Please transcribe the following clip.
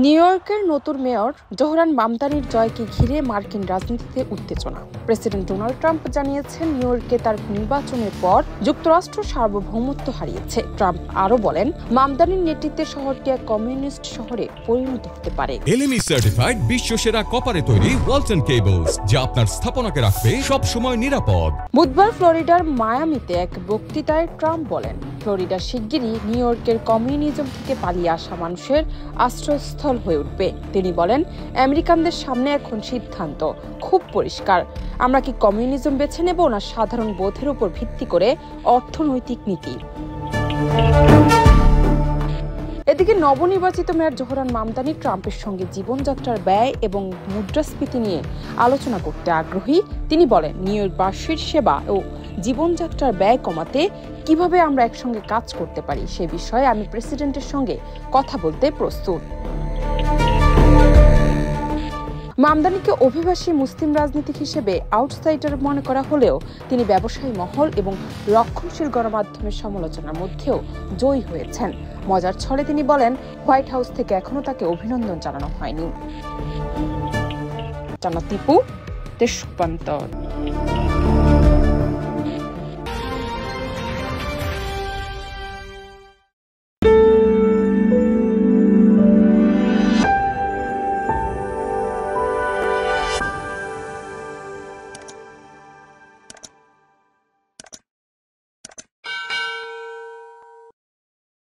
New ইয়র্কের নতুন mayor Zohran মামদানির জয়কে ঘিরে মার্কিন রাজনীতিতে উত্তেজনা। প্রেসিডেন্ট ডোনাল্ড ট্রাম্প জানিয়েছেন, নিউ ইয়র্কে তার নির্বাচনের পর যুক্তরাষ্ট্র সার্বভৌমত্ব হারিয়েছে। ট্রাম্প আরও বলেন, মামদানির নেতৃত্বে শহরটি এক কমিউনিস্ট শহরে পরিণত হতে পারে। এলএমই সার্টিফাইড বিশ্বসেরা কপারে তৈরি ওয়ালটন কেবলস, যা আপনার স্থাপনাকে রাখবে সব সময় নিরাপদ। বুধবার ফ্লোরিডার মায়ামিতে এক বক্তৃতায় ট্রাম্প বলেন, ফ্লোরিডা শিগগিরই নিউ ইয়র্কের কমিউনিজম থেকে পালিয়ে আসা মানুষের আশ্রয়স্থল হয়ে উঠবে। তিনি বলেন, আমেরিকানদের সামনে এখন সিদ্ধান্ত খুব পরিষ্কার, আমরা কি কমিউনিজম বেছে নেব না সাধারণ বোধের উপর ভিত্তি করে অর্থনৈতিক নীতি। এদিকে নবনির্বাচিত মেয়র জোহরান মামদানি ট্রাম্পের সঙ্গে জীবনযাত্রার ব্যয় এবং মুদ্রাস্ফীতি নিয়ে আলোচনা করতে আগ্রহী। তিনি বলেন, নিউ ইয়র্কবাসীর সেবা ও জীবনযাত্রার ব্যয় কমাতে কিভাবে আমরা একসঙ্গে কাজ করতে পারি সে বিষয়ে আমি প্রেসিডেন্টের সঙ্গে কথা বলতে প্রস্তুত। মামদানিকে অভিবাসী মুসলিম রাজনীতিক হিসেবে আউটসাইডার মনে করা হলেও তিনি ব্যবসায়ী মহল এবং রক্ষণশীল গণমাধ্যমের সমালোচনার মধ্যেও জয়ী হয়েছেন। মজার ছলে তিনি বলেন, হোয়াইট হাউস থেকে এখনো তাকে অভিনন্দন জানানো হয়নি। জান্নাত টিপু, দেশ রূপান্তর।